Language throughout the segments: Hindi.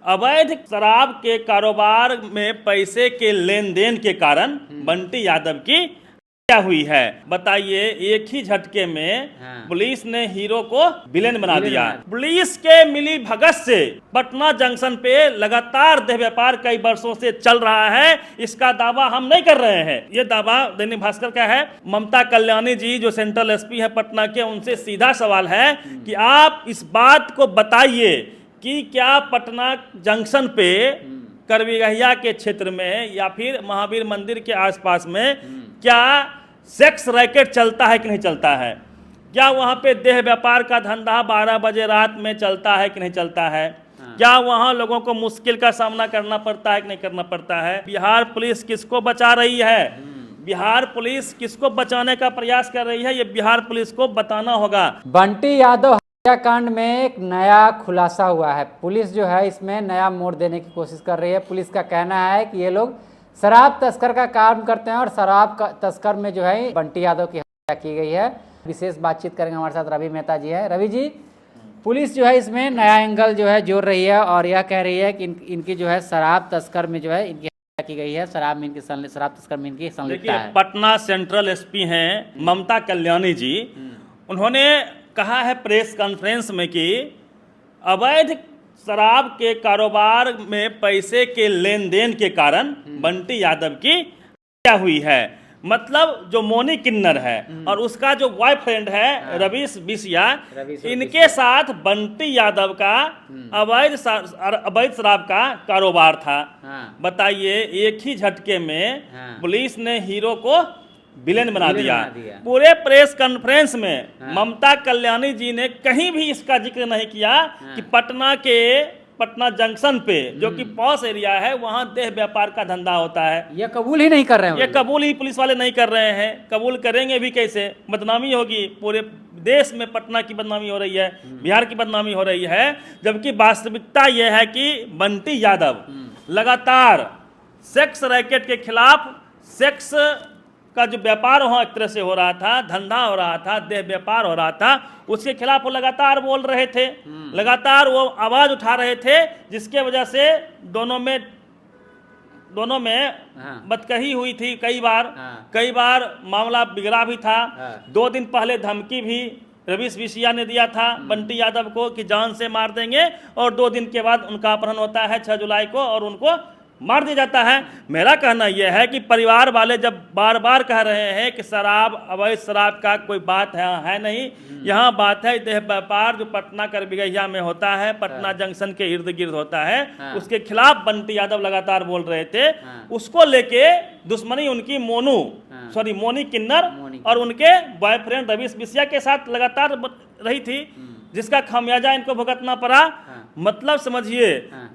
अवैध शराब के कारोबार में पैसे के लेन देन के कारण बंटी यादव की क्या हुई है। बताइए, एक ही झटके में पुलिस ने हीरो को विलेन बना दिया। पुलिस के मिली भगत से पटना जंक्शन पे लगातार देह व्यापार कई वर्षों से चल रहा है। इसका दावा हम नहीं कर रहे हैं, ये दावा दैनिक भास्कर का है। ममता कल्याणी जी जो सेंट्रल एसपी है पटना के, उनसे सीधा सवाल है कि आप इस बात को बताइए कि क्या पटना जंक्शन पे करवीगहिया के क्षेत्र में या फिर महावीर मंदिर के आसपास में क्या सेक्स रैकेट चलता है कि नहीं चलता है। क्या वहाँ पे देह व्यापार का धंधा 12 बजे रात में चलता है कि नहीं चलता है। क्या वहाँ लोगों को मुश्किल का सामना करना पड़ता है कि नहीं करना पड़ता है। बिहार पुलिस किसको बचा रही है, बिहार पुलिस किसको बचाने का प्रयास कर रही है, ये बिहार पुलिस को बताना होगा। बंटी यादव हत्याकांड में एक नया खुलासा हुआ है। पुलिस जो है इसमें नया मोड़ देने की कोशिश कर रही है। पुलिस का कहना है कि ये लोग शराब तस्कर का काम करते हैं और शराब का तस्कर में जो है बंटी यादव की हत्या की गई है। विशेष बातचीत करेंगे, हमारे साथ रवि मेहता जी है। रवि जी, पुलिस जो है इसमें नया एंगल जो है जोड़ रही है और यह कह रही है कि इनकी जो है शराब तस्कर में जो है इनकी हत्या की गई है। शराब तस्कर में इनकी संलिप्तता है। पटना सेंट्रल एसपी हैं ममता कल्याणी जी, उन्होंने कहा है प्रेस कॉन्फ्रेंस में कि अवैध शराब के कारोबार में पैसे के लेन देन के कारण बंटी यादव की क्या हुई है। मतलब जो मोनी किन्नर है और उसका जो बॉयफ्रेंड है रवीश बिसिया, इनके साथ बंटी यादव का अवैध शराब का कारोबार था। बताइए, एक ही झटके में पुलिस ने हीरो को विलेन बना दिया। पूरे प्रेस कॉन्फ्रेंस में ममता कल्याणी जी ने कहीं भी इसका जिक्र नहीं किया कि पटना जंक्शन पे जो कि पॉश एरिया है वहां देह व्यापार का धंधा होता है। ये कबूल ही नहीं कर रहे हैं, ये कबूल ही पुलिस वाले नहीं कर रहे हैं। कबूल करेंगे भी कैसे, बदनामी होगी। पूरे देश में पटना की बदनामी हो रही है, बिहार की बदनामी हो रही है। जबकि वास्तविकता यह है कि बंटी यादव लगातार सेक्स रैकेट के खिलाफ, सेक्स का जो व्यापार वहाँ एक तरह से हो रहा था, धंधा हो रहा था, देह व्यापार हो रहा था, उसके खिलाफ वो लगातार बोल रहे थे, लगातार वो आवाज उठा रहे थे, जिसके वजह से दोनों में बदकही हुई थी। कई बार मामला बिगड़ा भी था। 2 दिन पहले धमकी भी रवीश बिसिया ने दिया था बंटी यादव को कि जान से मार देंगे, और 2 दिन के बाद उनका अपहरण होता है 6 जुलाई को और उनको मार दिया जाता है। मेरा कहना यह है कि परिवार वाले जब बार बार कह रहे हैं कि अवैध शराब का कोई बात है नहीं, यहाँ बात है देह व्यापार जो पटना करवीगहिया में होता है, पटना जंक्शन के इर्द गिर्द होता है, उसके खिलाफ बंटी यादव लगातार बोल रहे थे। उसको लेके दुश्मनी उनकी मोनी किन्नर और उनके बॉयफ्रेंड रवीश बिसिया के साथ लगातार रही थी, जिसका खामियाजा इनको भुगतना पड़ा। मतलब समझिए,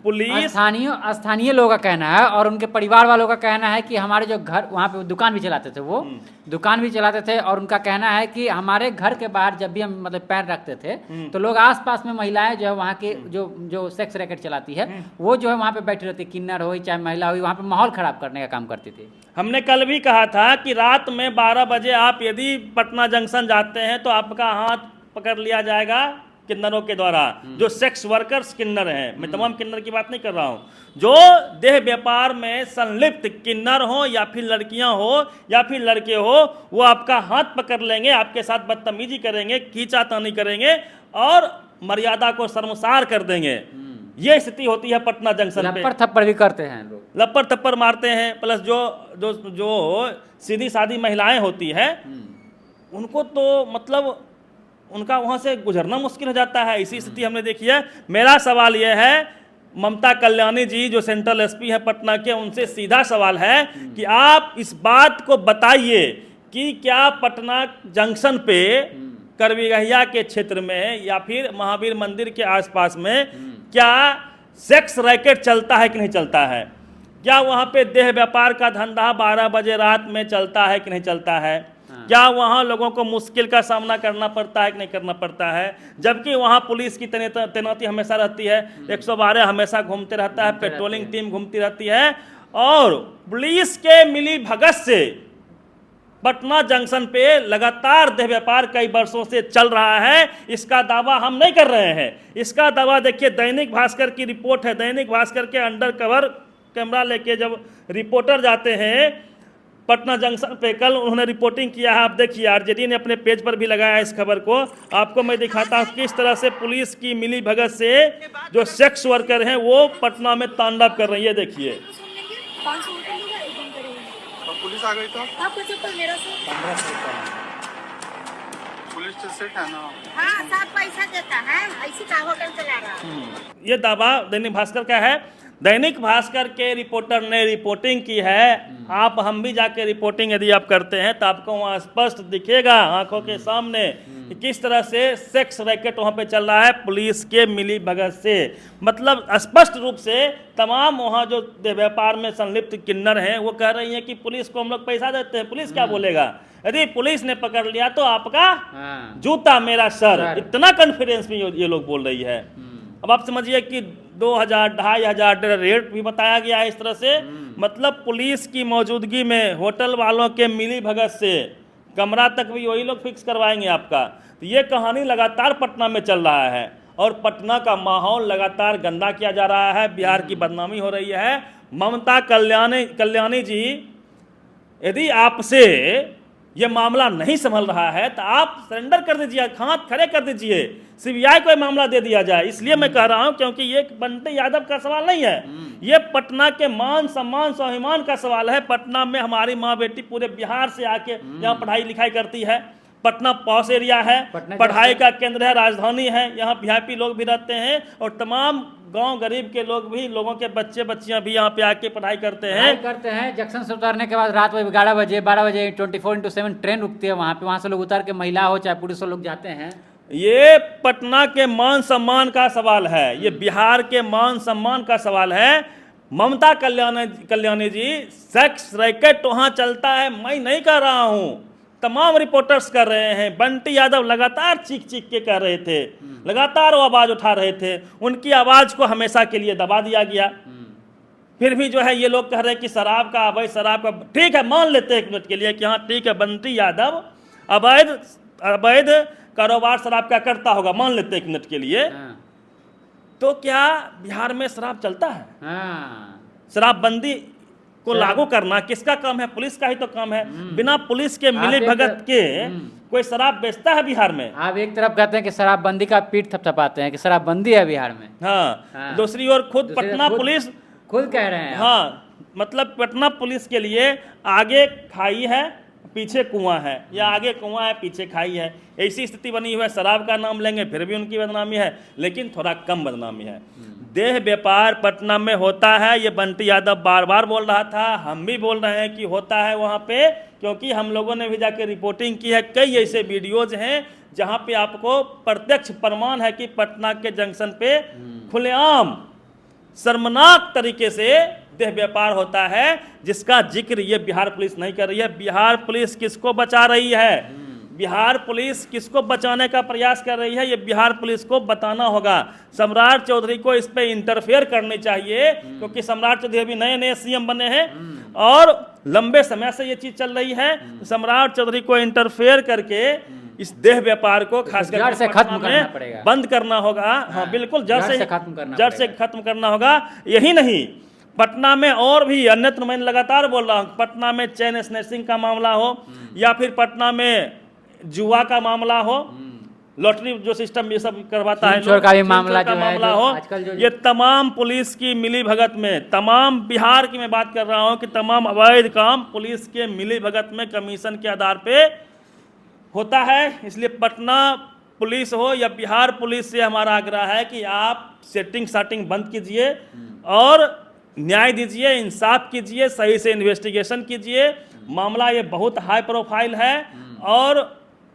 पुलिस स्थानीय लोगों का कहना है और उनके परिवार वालों का कहना है कि हमारे जो घर वहाँ पे दुकान भी चलाते थे, वो दुकान भी चलाते थे, और उनका कहना है कि हमारे घर के बाहर जब भी हम मतलब पैर रखते थे तो लोग आसपास में महिलाएं जो है वहाँ के जो सेक्स रैकेट चलाती है वो जो है वहाँ पे बैठी रहती, किन्नर हो चाहे महिला हो, वहाँ पे माहौल खराब करने का काम करती थी। हमने कल भी कहा था कि रात में 12 बजे आप यदि पटना जंक्शन जाते हैं तो आपका हाथ पकड़ लिया जाएगा किन्नरों के द्वारा, जो सेक्स वर्कर्स किन्नर हैं। मैं तमाम किन्नर की बात नहीं कर रहा हूं, जो देह व्यापार में संलिप्त किन्नर हो या फिर लड़कियां हो या फिर लड़के हो, वो आपका हाथ पकड़ लेंगे, आपके साथ बदतमीजी करेंगे, खींचातानी करेंगे और मर्यादा को शर्मसार कर देंगे। ये स्थिति होती है पटना जंक्शन पे। लप्पर थप्पड़ भी करते हैं लोग, लप्पर थप्पड़ मारते हैं। प्लस जो सीधी सादी महिलाएं होती है उनको तो मतलब उनका वहाँ से गुजरना मुश्किल हो जाता है। इसी स्थिति हमने देखी है। मेरा सवाल यह है, ममता कल्याणी जी जो सेंट्रल एसपी है पटना के, उनसे सीधा सवाल है कि आप इस बात को बताइए कि क्या पटना जंक्शन पे करवीगहिया के क्षेत्र में या फिर महावीर मंदिर के आसपास में क्या सेक्स रैकेट चलता है कि नहीं चलता है। क्या वहाँ पे देह व्यापार का धंधा 12 बजे रात में चलता है कि नहीं चलता है। क्या वहाँ लोगों को मुश्किल का सामना करना पड़ता है कि नहीं करना पड़ता है। जबकि वहाँ पुलिस की तैनाती हमेशा रहती है, 112 हमेशा घूमते रहता है, पेट्रोलिंग टीम घूमती रहती है, और पुलिस के मिली भगत से पटना जंक्शन पे लगातार देह व्यापार कई वर्षों से चल रहा है। इसका दावा हम नहीं कर रहे हैं, इसका दावा देखिए दैनिक भास्कर की रिपोर्ट है। दैनिक भास्कर के अंडर कवर कैमरा लेके जब रिपोर्टर जाते हैं पटना जंक्शन पे, कल उन्होंने रिपोर्टिंग किया है। आप देखिए आरजेडी ने अपने पेज पर भी लगाया है इस खबर को। आपको मैं दिखाता हूँ किस तरह से पुलिस की मिली भगत से जो सेक्स वर्कर हैं वो पटना में तांडव कर रही है। देखिए पुलिस आ गई तो आपका चप्पल मेरा से 1500 पुलिस तो सेट है ना। हाँ साथ पैसा देता है, ऐसी का होटल चला रहा। ये दावा दैनिक भास्कर का है। दैनिक भास्कर के रिपोर्टर ने रिपोर्टिंग की है। आप हम भी जाके रिपोर्टिंग यदि आप करते हैं तो आपको वहाँ स्पष्ट दिखेगा आंखों के सामने कि किस तरह से सेक्स रैकेट वहाँ पे चल रहा है पुलिस के मिली भगत से। मतलब स्पष्ट रूप से तमाम वहाँ जो व्यापार में संलिप्त किन्नर हैं वो कह रही हैं कि पुलिस को हम लोग पैसा देते हैं, पुलिस क्या बोलेगा। यदि पुलिस ने पकड़ लिया तो आपका जूता मेरा सर, इतना कॉन्फिडेंस में ये लोग बोल रही है। अब आप समझिए कि 2000 2500 रेट भी बताया गया है इस तरह से। मतलब पुलिस की मौजूदगी में होटल वालों के मिली भगत से कमरा तक भी वही लोग फिक्स करवाएंगे आपका। तो ये कहानी लगातार पटना में चल रहा है और पटना का माहौल लगातार गंदा किया जा रहा है, बिहार की बदनामी हो रही है। ममता कल्याणी जी, यदि आपसे ये मामला नहीं संभल रहा है तो आप सरेंडर कर दीजिए, हाथ खड़े कर दीजिए, सीबीआई को मामला दे दिया जाए। इसलिए मैं कह रहा हूं क्योंकि ये बंटी यादव का सवाल नहीं है, ये पटना के मान सम्मान स्वाभिमान का सवाल है। पटना में हमारी माँ बेटी पूरे बिहार से आके यहाँ पढ़ाई लिखाई करती है। पटना पॉश एरिया है, पढ़ाई का केंद्र है, राजधानी है, यहाँ वीआईपी लोग भी रहते हैं और तमाम गांव गरीब के लोग भी, लोगों के बच्चे बच्चियां भी यहाँ पे आके पढ़ाई करते हैं। जंक्शन से उतारने के बाद रात में 11 बजे 12 बजे 24/7 ट्रेन रुकती है वहाँ पे, वहाँ से लोग उतार के महिला हो चाहे पुरुष लोग जाते हैं। ये पटना के मान सम्मान का सवाल है, ये बिहार के मान सम्मान का सवाल है। ममता कल्याणी जी, सेक्स रैकेट वहाँ चलता है, मैं नहीं कह रहा हूँ, तमाम रिपोर्टर्स कर रहे हैं। बंटी यादव लगातार चीख चीख के कर रहे थे, लगातार वो आवाज उठा रहे थे, उनकी आवाज को हमेशा के लिए दबा दिया गया। फिर भी जो है ये लोग कह रहे हैं कि शराब का अवैध, शराब का, ठीक है मान लेते हैं एक मिनट के लिए कि हाँ ठीक है बंटी यादव अवैध कारोबार शराब का करता होगा, मान लेते हैं एक मिनट के लिए। तो क्या बिहार में शराब चलता है? शराबबंदी को लागू करना किसका काम है? पुलिस का ही तो काम है। बिना पुलिस के मिली भगत के कोई शराब बेचता है बिहार में? आप एक तरफ कहते हैं कि शराबबंदी का पीठ थपथपाते हैं कि शराबबंदी है बिहार में, हाँ। दूसरी ओर खुद पटना पुलिस खुद कह रहे हैं, हाँ, मतलब पटना पुलिस के लिए आगे खाई है पीछे कुआं है, या आगे कुआं है पीछे खाई है, ऐसी स्थिति बनी हुई है। शराब का नाम लेंगे फिर भी उनकी बदनामी है, लेकिन थोड़ा कम बदनामी है। देह व्यापार पटना में होता है, ये बंटी यादव बार बार बोल रहा था, हम भी बोल रहे हैं कि होता है वहाँ पे, क्योंकि हम लोगों ने भी जाके रिपोर्टिंग की है। कई ऐसे वीडियोज हैं जहाँ पे आपको प्रत्यक्ष प्रमाण है कि पटना के जंक्शन पे खुलेआम शर्मनाक तरीके से देह व्यापार होता है, जिसका जिक्र ये बिहार पुलिस नहीं कर रही है। बिहार पुलिस किसको बचा रही है? बिहार पुलिस किसको बचाने का प्रयास कर रही है? ये बिहार पुलिस को बताना होगा। सम्राट चौधरी को इस पे इंटरफेयर करनी चाहिए, क्योंकि सम्राट चौधरी अभी नए नए सीएम बने हैं और लंबे समय से ये चीज चल रही है। तो सम्राट चौधरी को इंटरफेयर करके इस देह व्यापार को खास करके से खत्म करना पड़ेगा, बंद करना होगा। हाँ बिल्कुल, जड़ से खत्म करना होगा। यही नहीं, पटना में और भी अन्यत्र, मैं लगातार बोल रहा हूँ, पटना में चेन स्नैचिंग का मामला हो या फिर पटना में जुआ का मामला हो, लॉटरी जो सिस्टम ये सब करवाता है, का भी मामला हो, ये तमाम पुलिस की मिली भगत में, तमाम बिहार की मैं बात कर रहा हूँ कि तमाम अवैध काम पुलिस के मिली भगत में कमीशन के आधार पे होता है। इसलिए पटना पुलिस हो या बिहार पुलिस से हमारा आग्रह है कि आप सेटिंग साटिंग बंद कीजिए और न्याय दीजिए, इंसाफ कीजिए, सही से इन्वेस्टिगेशन कीजिए। मामला ये बहुत हाई प्रोफाइल है और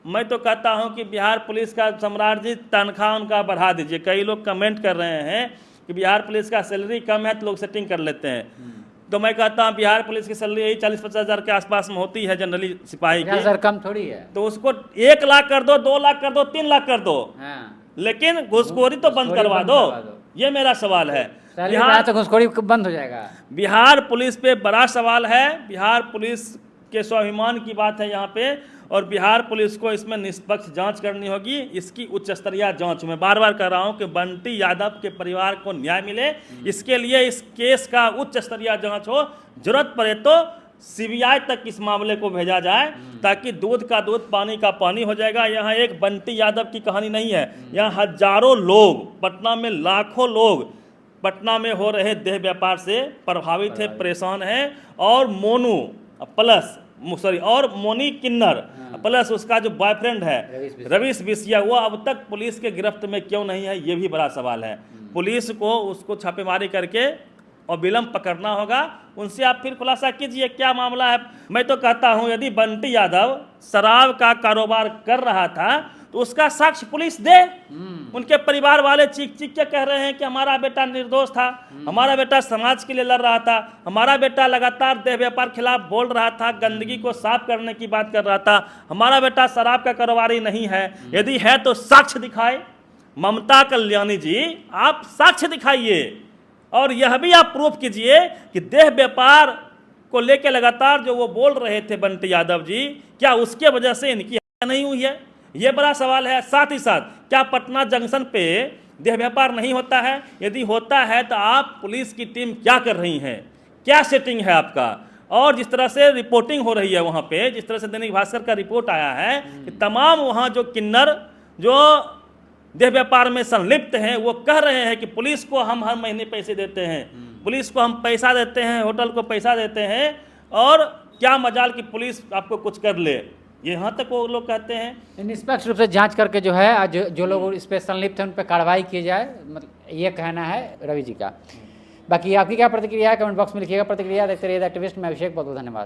मैं तो कहता हूं कि बिहार पुलिस का, सम्राट जी, तनख्वाह उनका बढ़ा दीजिए। कई लोग कमेंट कर रहे हैं कि बिहार पुलिस का सैलरी कम है तो लोग सेटिंग कर लेते हैं। तो मैं कहता हूं बिहार पुलिस की सैलरी यही 40-50 हज़ार के आसपास में होती है जनरली सिपाही की। 50,000 कम थोड़ी है। तो उसको 1 लाख कर दो, 2 लाख कर दो, 3 लाख कर दो, लेकिन घुसखोरी तो बंद करवा दो। ये मेरा सवाल है। बिहार तो घुसखोरी बंद हो जाएगा। बिहार पुलिस पे बड़ा सवाल है। बिहार पुलिस के स्वाभिमान की बात है यहाँ पे, और बिहार पुलिस को इसमें निष्पक्ष जांच करनी होगी। इसकी उच्च स्तरीय जांच, मैं बार बार कह रहा हूँ कि बंटी यादव के परिवार को न्याय मिले, इसके लिए इस केस का उच्च स्तरीय जांच हो, जरूरत पड़े तो सीबीआई तक इस मामले को भेजा जाए, ताकि दूध का दूध पानी का पानी हो जाएगा। यहाँ एक बंटी यादव की कहानी नहीं है, यहाँ हजारों लोग, पटना में लाखों लोग पटना में हो रहे देह व्यापार से प्रभावित है, परेशान है। और मोनू प्लस और मोनी किन्नर प्लस उसका जो बॉयफ्रेंड है रवीश बिसिया, वो अब तक पुलिस के गिरफ्त में क्यों नहीं है, ये भी बड़ा सवाल है। पुलिस को उसको छापेमारी करके और विलम्ब पकड़ना होगा। उनसे आप फिर खुलासा कीजिए क्या मामला है। मैं तो कहता हूं यदि बंटी यादव शराब का कारोबार कर रहा था तो उसका साक्ष्य पुलिस दे। उनके परिवार वाले चीख चीख के कह रहे हैं कि हमारा बेटा निर्दोष था, हमारा बेटा समाज के लिए लड़ रहा था, हमारा बेटा लगातार देह व्यापार खिलाफ बोल रहा था, गंदगी को साफ करने की बात कर रहा था, हमारा बेटा शराब का कारोबारी नहीं है। यदि है तो साक्ष्य दिखाए। ममता कल्याणी जी, आप साक्ष्य दिखाइए और यह भी आप प्रूफ कीजिए कि देह व्यापार को लेकर लगातार जो वो बोल रहे थे बंटी यादव जी, क्या उसके वजह से इनकी हत्या नहीं हुई है, ये बड़ा सवाल है। साथ ही साथ क्या पटना जंक्शन पे देह व्यापार नहीं होता है? यदि होता है तो आप पुलिस की टीम क्या कर रही है, क्या सेटिंग है आपका? और जिस तरह से रिपोर्टिंग हो रही है वहाँ पे, जिस तरह से दैनिक भास्कर का रिपोर्ट आया है कि तमाम वहाँ जो किन्नर जो देह व्यापार में संलिप्त हैं वो कह रहे हैं कि पुलिस को हम हर महीने पैसे देते हैं, पुलिस को हम पैसा देते हैं, होटल को पैसा देते हैं, और क्या मजाल कि पुलिस आपको कुछ कर ले, ये यहाँ तक वो लोग कहते हैं। निष्पक्ष रूप से जांच करके जो है आज जो लोग इस पर संलिप्त हैं उन पर कार्रवाई की जाए, मतलब ये कहना है रवि जी का। बाकी आपकी क्या प्रतिक्रिया है कमेंट बॉक्स में लिखिएगा प्रतिक्रिया। देखते रहिए द एक्टिविस्ट में। अभिषेक, बहुत बहुत धन्यवाद।